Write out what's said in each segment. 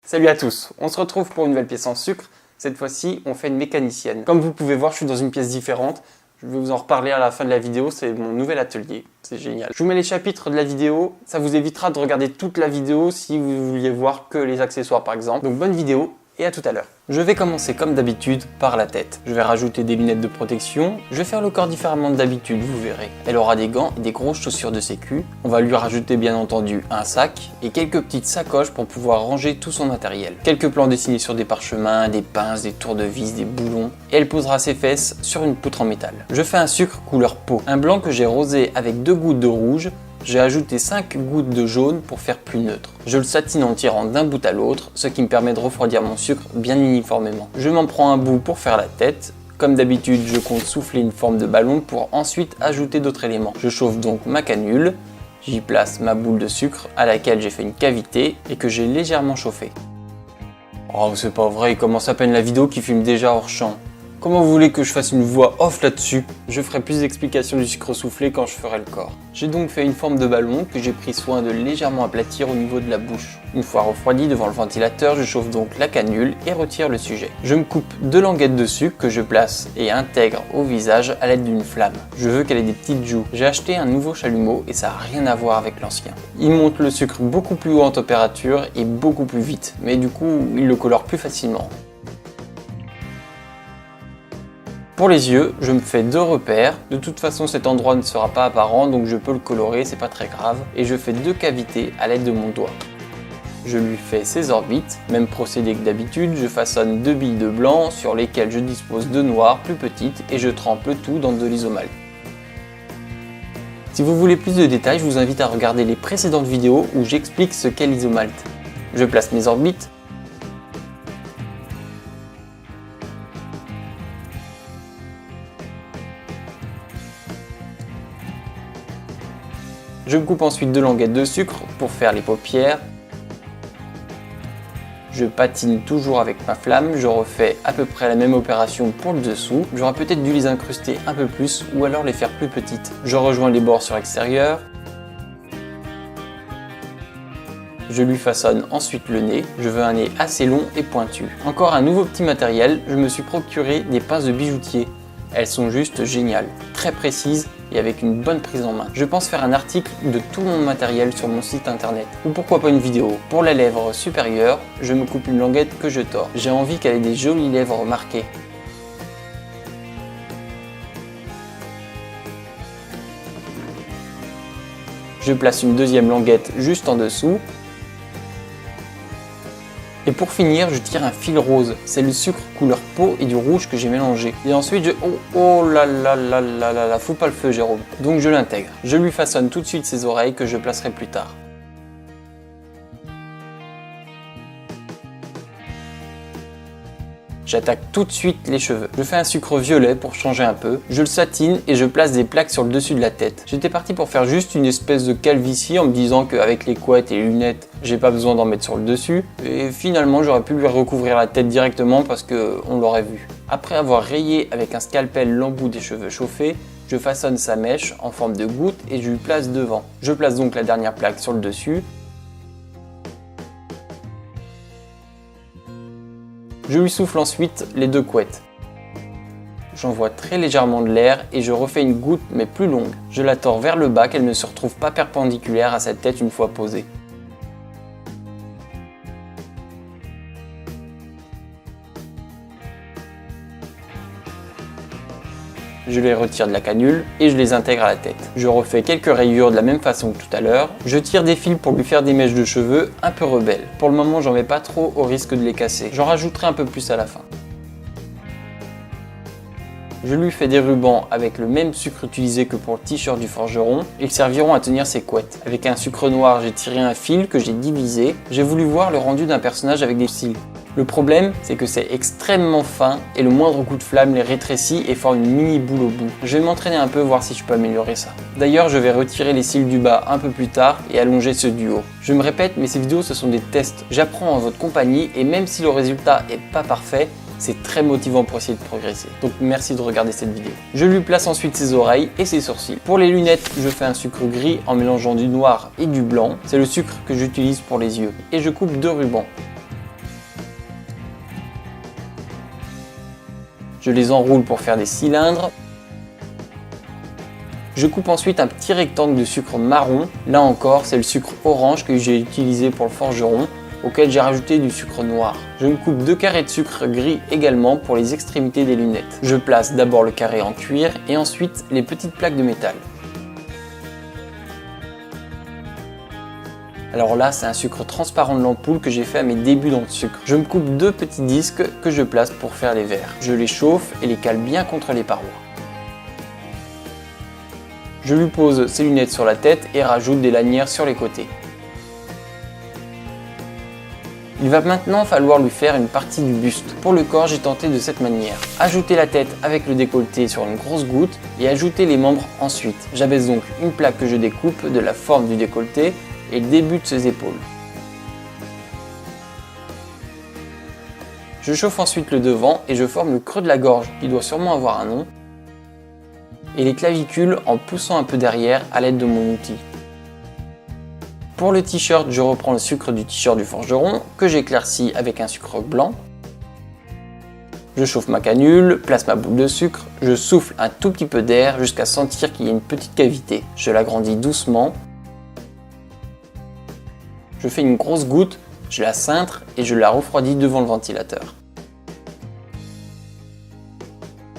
Salut à tous, on se retrouve pour une nouvelle pièce en sucre. Cette fois-ci, on fait une mécanicienne. Comme vous pouvez voir, je suis dans une pièce différente. Je vais vous en reparler à la fin de la vidéo, c'est mon nouvel atelier. C'est génial. Je vous mets les chapitres de la vidéo, ça vous évitera de regarder toute la vidéo si vous vouliez voir que les accessoires par exemple. Donc bonne vidéo et à tout à l'heure. Je vais commencer comme d'habitude par la tête. Je vais rajouter des lunettes de protection. Je vais faire le corps différemment de d'habitude, vous verrez. Elle aura des gants et des grosses chaussures de sécu. On va lui rajouter bien entendu un sac et quelques petites sacoches pour pouvoir ranger tout son matériel. Quelques plans dessinés sur des parchemins, des pinces, des tournevis, des boulons. Et elle posera ses fesses sur une poutre en métal. Je fais un sucre couleur peau. Un blanc que j'ai rosé avec 2 gouttes de rouge. J'ai ajouté 5 gouttes de jaune pour faire plus neutre. Je le satine en tirant d'un bout à l'autre, ce qui me permet de refroidir mon sucre bien uniformément. Je m'en prends un bout pour faire la tête. Comme d'habitude, je compte souffler une forme de ballon pour ensuite ajouter d'autres éléments. Je chauffe donc ma canule, j'y place ma boule de sucre à laquelle j'ai fait une cavité et que j'ai légèrement chauffée. Oh, c'est pas vrai, il commence à peine la vidéo qui filme déjà hors champ. Comment vous voulez que je fasse une voix off là-dessus? Je ferai plus d'explications du sucre soufflé quand je ferai le corps. J'ai donc fait une forme de ballon que j'ai pris soin de légèrement aplatir au niveau de la bouche. Une fois refroidi devant le ventilateur, je chauffe donc la canule et retire le sujet. Je me coupe 2 languettes de sucre que je place et intègre au visage à l'aide d'une flamme. Je veux qu'elle ait des petites joues. J'ai acheté un nouveau chalumeau et ça n'a rien à voir avec l'ancien. Il monte le sucre beaucoup plus haut en température et beaucoup plus vite, mais du coup il le colore plus facilement. Pour les yeux, je me fais 2 repères. De toute façon, cet endroit ne sera pas apparent, donc je peux le colorer, c'est pas très grave. Et je fais 2 cavités à l'aide de mon doigt. Je lui fais ses orbites. Même procédé que d'habitude, je façonne 2 billes de blanc sur lesquelles je dispose de noir plus petites et je trempe le tout dans de l'isomalte. Si vous voulez plus de détails, je vous invite à regarder les précédentes vidéos où j'explique ce qu'est l'isomalte. Je place mes orbites. Je me coupe ensuite 2 languettes de sucre pour faire les paupières. Je patine toujours avec ma flamme, je refais à peu près la même opération pour le dessous. J'aurais peut-être dû les incruster un peu plus ou alors les faire plus petites. Je rejoins les bords sur l'extérieur. Je lui façonne ensuite le nez. Je veux un nez assez long et pointu. Encore un nouveau petit matériel, je me suis procuré des pinces de bijoutier. Elles sont juste géniales, très précises et avec une bonne prise en main. Je pense faire un article de tout mon matériel sur mon site internet, ou pourquoi pas une vidéo. Pour la lèvre supérieure, je me coupe une languette que je tords. J'ai envie qu'elle ait des jolies lèvres marquées. Je place une deuxième languette juste en dessous. Et pour finir, je tire un fil rose. C'est le sucre couleur peau et du rouge que j'ai mélangé. Et ensuite, oh là là là là là là, fous pas le feu Jérôme. Donc je l'intègre. Je lui façonne tout de suite ses oreilles que je placerai plus tard. J'attaque tout de suite les cheveux. Je fais un sucre violet pour changer un peu. Je le satine et je place des plaques sur le dessus de la tête. J'étais parti pour faire juste une espèce de calvitie en me disant qu'avec les couettes et les lunettes, j'ai pas besoin d'en mettre sur le dessus. Et finalement, j'aurais pu lui recouvrir la tête directement parce qu'on l'aurait vu. Après avoir rayé avec un scalpel l'embout des cheveux chauffés, je façonne sa mèche en forme de goutte et je lui place devant. Je place donc la dernière plaque sur le dessus. Je lui souffle ensuite les 2 couettes. J'envoie très légèrement de l'air et je refais une goutte mais plus longue. Je la tords vers le bas qu'elle ne se retrouve pas perpendiculaire à sa tête une fois posée. Je les retire de la canule et je les intègre à la tête. Je refais quelques rayures de la même façon que tout à l'heure. Je tire des fils pour lui faire des mèches de cheveux un peu rebelles. Pour le moment, j'en mets pas trop au risque de les casser. J'en rajouterai un peu plus à la fin. Je lui fais des rubans avec le même sucre utilisé que pour le t-shirt du forgeron. Ils serviront à tenir ses couettes. Avec un sucre noir, j'ai tiré un fil que j'ai divisé. J'ai voulu voir le rendu d'un personnage avec des cils. Le problème, c'est que c'est extrêmement fin et le moindre coup de flamme les rétrécit et forme une mini boule au bout. Je vais m'entraîner un peu, voir si je peux améliorer ça. D'ailleurs, je vais retirer les cils du bas un peu plus tard et allonger ceux du haut. Je me répète, mais ces vidéos, ce sont des tests. J'apprends en votre compagnie et même si le résultat est pas parfait, c'est très motivant pour essayer de progresser. Donc merci de regarder cette vidéo. Je lui place ensuite ses oreilles et ses sourcils. Pour les lunettes, je fais un sucre gris en mélangeant du noir et du blanc. C'est le sucre que j'utilise pour les yeux. Et je coupe 2 rubans. Je les enroule pour faire des cylindres. Je coupe ensuite un petit rectangle de sucre marron. Là encore, c'est le sucre orange que j'ai utilisé pour le forgeron, auquel j'ai rajouté du sucre noir. Je me coupe 2 carrés de sucre gris également pour les extrémités des lunettes. Je place d'abord le carré en cuir et ensuite les petites plaques de métal. Alors là, c'est un sucre transparent de l'ampoule que j'ai fait à mes débuts dans le sucre. Je me coupe 2 petits disques que je place pour faire les verres. Je les chauffe et les cale bien contre les parois. Je lui pose ses lunettes sur la tête et rajoute des lanières sur les côtés. Il va maintenant falloir lui faire une partie du buste. Pour le corps, j'ai tenté de cette manière. Ajouter la tête avec le décolleté sur une grosse goutte et ajouter les membres ensuite. J'abaisse donc une plaque que je découpe de la forme du décolleté et le début de ses épaules. Je chauffe ensuite le devant et je forme le creux de la gorge, qui doit sûrement avoir un nom, et les clavicules en poussant un peu derrière à l'aide de mon outil. Pour le t-shirt, je reprends le sucre du t-shirt du forgeron que j'éclaircis avec un sucre blanc. Je chauffe ma canule, place ma boule de sucre, je souffle un tout petit peu d'air jusqu'à sentir qu'il y a une petite cavité. Je l'agrandis doucement. Je fais une grosse goutte, je la cintre et je la refroidis devant le ventilateur.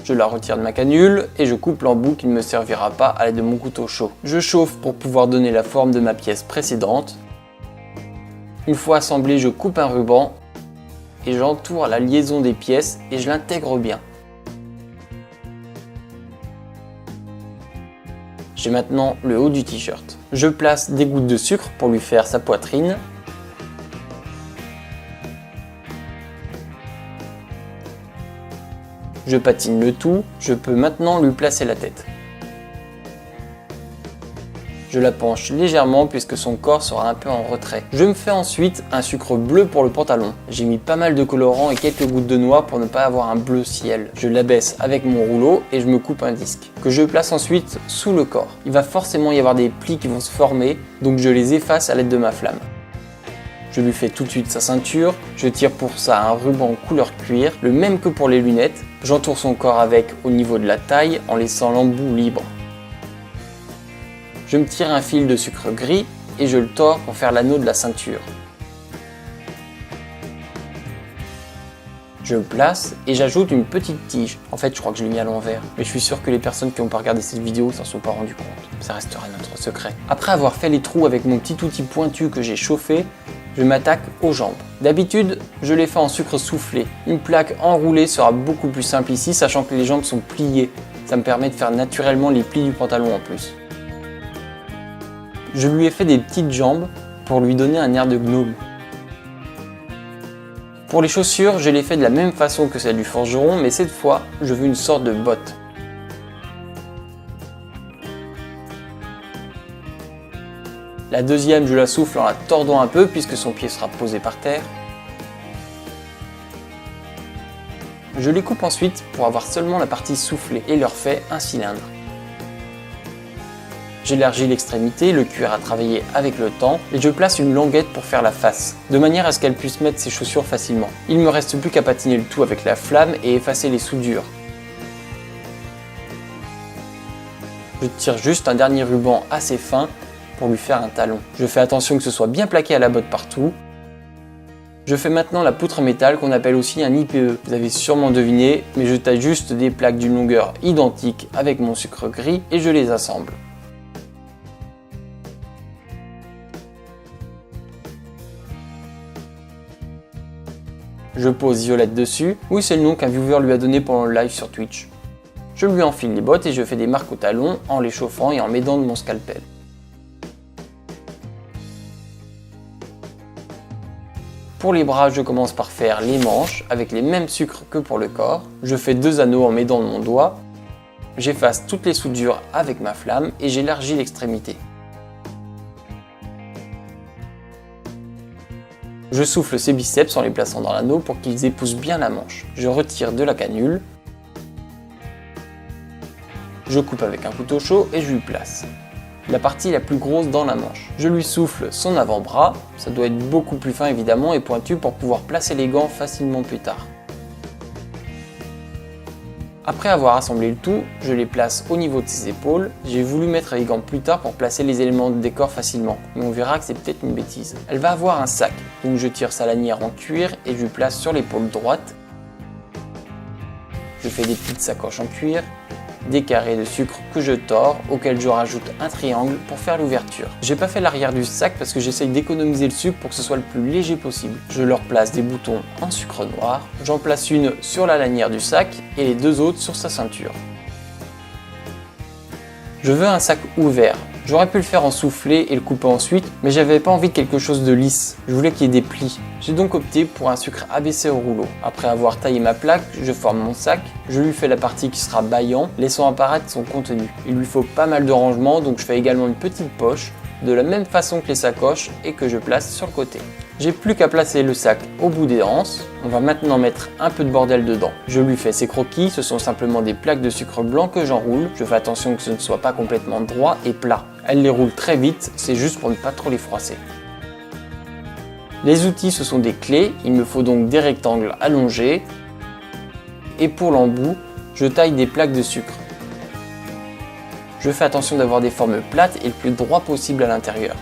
Je la retire de ma canule et je coupe l'embout qui ne me servira pas à l'aide de mon couteau chaud. Je chauffe pour pouvoir donner la forme de ma pièce précédente. Une fois assemblé, je coupe un ruban et j'entoure la liaison des pièces et je l'intègre bien. J'ai maintenant le haut du t-shirt. Je place des gouttes de sucre pour lui faire sa poitrine. Je patine le tout, je peux maintenant lui placer la tête. Je la penche légèrement puisque son corps sera un peu en retrait. Je me fais ensuite un sucre bleu pour le pantalon. J'ai mis pas mal de colorants et quelques gouttes de noix pour ne pas avoir un bleu ciel. Je l'abaisse avec mon rouleau et je me coupe un disque, que je place ensuite sous le corps. Il va forcément y avoir des plis qui vont se former, donc je les efface à l'aide de ma flamme. Je lui fais tout de suite sa ceinture, je tire pour ça un ruban couleur cuir, le même que pour les lunettes. J'entoure son corps avec au niveau de la taille en laissant l'embout libre. Je me tire un fil de sucre gris et je le tords pour faire l'anneau de la ceinture. Je le place et j'ajoute une petite tige. En fait, je crois que je l'ai mis à l'envers, mais je suis sûr que les personnes qui n'ont pas regardé cette vidéo s'en sont pas rendu compte. Ça restera notre secret. Après avoir fait les trous avec mon petit outil pointu que j'ai chauffé, je m'attaque aux jambes. D'habitude, je les fais en sucre soufflé. Une plaque enroulée sera beaucoup plus simple ici, sachant que les jambes sont pliées. Ça me permet de faire naturellement les plis du pantalon en plus. Je lui ai fait des petites jambes pour lui donner un air de gnome. Pour les chaussures, je les fais de la même façon que celle du forgeron, mais cette fois, je veux une sorte de botte. La deuxième, je la souffle en la tordant un peu puisque son pied sera posé par terre. Je les coupe ensuite pour avoir seulement la partie soufflée et leur fais un cylindre. J'élargis l'extrémité, le cuir a travaillé avec le temps et je place une languette pour faire la face, de manière à ce qu'elle puisse mettre ses chaussures facilement. Il ne me reste plus qu'à patiner le tout avec la flamme et effacer les soudures. Je tire juste un dernier ruban assez fin pour lui faire un talon. Je fais attention que ce soit bien plaqué à la botte partout. Je fais maintenant la poutre métal qu'on appelle aussi un IPE. Vous avez sûrement deviné, mais je taille juste des plaques d'une longueur identique avec mon sucre gris et je les assemble. Je pose Violette dessus. Oui, c'est le nom qu'un viewer lui a donné pendant le live sur Twitch. Je lui enfile les bottes et je fais des marques au talon en les chauffant et en m'aidant de mon scalpel. Pour les bras, je commence par faire les manches avec les mêmes sucres que pour le corps. Je fais 2 anneaux en m'aidant de mon doigt. J'efface toutes les soudures avec ma flamme et j'élargis l'extrémité. Je souffle ses biceps en les plaçant dans l'anneau pour qu'ils épousent bien la manche. Je retire de la canule. Je coupe avec un couteau chaud et je lui place la partie la plus grosse dans la manche. Je lui souffle son avant-bras, ça doit être beaucoup plus fin évidemment et pointu pour pouvoir placer les gants facilement plus tard. Après avoir assemblé le tout, je les place au niveau de ses épaules. J'ai voulu mettre les gants plus tard pour placer les éléments de décor facilement, mais on verra que c'est peut-être une bêtise. Elle va avoir un sac, donc je tire sa lanière en cuir et je lui place sur l'épaule droite. Je fais des petites sacoches en cuir, des carrés de sucre que je tords, auxquels je rajoute un triangle pour faire l'ouverture. J'ai pas fait l'arrière du sac parce que j'essaye d'économiser le sucre pour que ce soit le plus léger possible. Je leur place des boutons en sucre noir, j'en place une sur la lanière du sac et les deux autres sur sa ceinture. Je veux un sac ouvert. J'aurais pu le faire en soufflé et le couper ensuite, mais j'avais pas envie de quelque chose de lisse. Je voulais qu'il y ait des plis. J'ai donc opté pour un sucre abaissé au rouleau. Après avoir taillé ma plaque, je forme mon sac. Je lui fais la partie qui sera bâillant, laissant apparaître son contenu. Il lui faut pas mal de rangement, donc je fais également une petite poche, de la même façon que les sacoches et que je place sur le côté. J'ai plus qu'à placer le sac au bout des anses. On va maintenant mettre un peu de bordel dedans. Je lui fais ses croquis, ce sont simplement des plaques de sucre blanc que j'enroule. Je fais attention que ce ne soit pas complètement droit et plat. Elle les roule très vite, c'est juste pour ne pas trop les froisser. Les outils, ce sont des clés, il me faut donc des rectangles allongés. Et pour l'embout, je taille des plaques de sucre. Je fais attention d'avoir des formes plates et le plus droit possible à l'intérieur.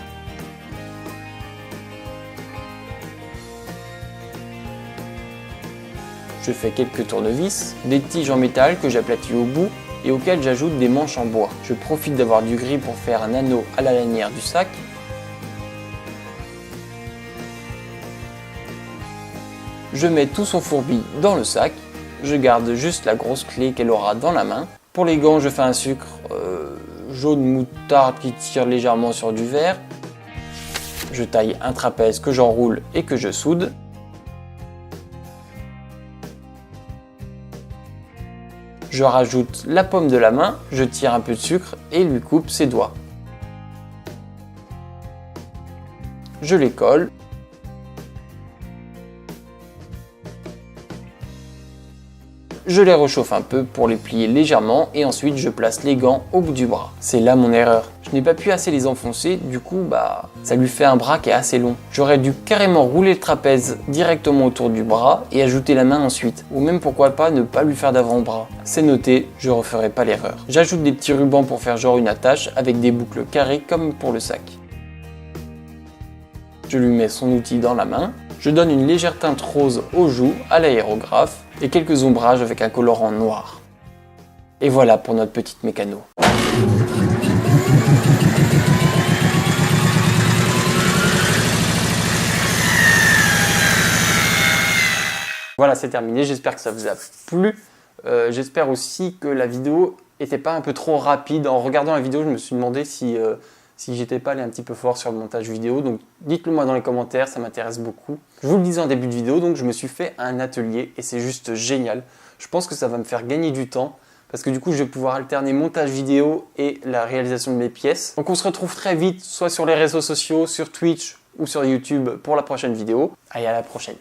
Je fais quelques tournevis, des tiges en métal que j'aplatis au bout et auxquelles j'ajoute des manches en bois. Je profite d'avoir du gris pour faire un anneau à la lanière du sac. Je mets tout son fourbi dans le sac. Je garde juste la grosse clé qu'elle aura dans la main. Pour les gants, je fais un sucre jaune moutarde qui tire légèrement sur du vert. Je taille un trapèze que j'enroule et que je soude. Je rajoute la paume de la main, je tire un peu de sucre et lui coupe ses doigts. Je les colle. Je les réchauffe un peu pour les plier légèrement et ensuite je place les gants au bout du bras. C'est là mon erreur. Je n'ai pas pu assez les enfoncer, du coup ça lui fait un bras qui est assez long. J'aurais dû carrément rouler le trapèze directement autour du bras et ajouter la main ensuite. Ou même pourquoi pas ne pas lui faire d'avant-bras. C'est noté, je referai pas l'erreur. J'ajoute des petits rubans pour faire genre une attache avec des boucles carrées comme pour le sac. Je lui mets son outil dans la main. Je donne une légère teinte rose aux joues à l'aérographe et quelques ombrages avec un colorant noir. Et voilà pour notre petite mécano. Voilà, c'est terminé, j'espère que ça vous a plu. J'espère aussi que la vidéo n'était pas un peu trop rapide. En regardant la vidéo, je me suis demandé si j'étais pas allé un petit peu fort sur le montage vidéo. Donc dites-le moi dans les commentaires, ça m'intéresse beaucoup. Je vous le disais en début de vidéo, donc je me suis fait un atelier et c'est juste génial. Je pense que ça va me faire gagner du temps parce que du coup je vais pouvoir alterner montage vidéo et la réalisation de mes pièces. Donc on se retrouve très vite, soit sur les réseaux sociaux, sur Twitch ou sur YouTube pour la prochaine vidéo. Allez, à la prochaine.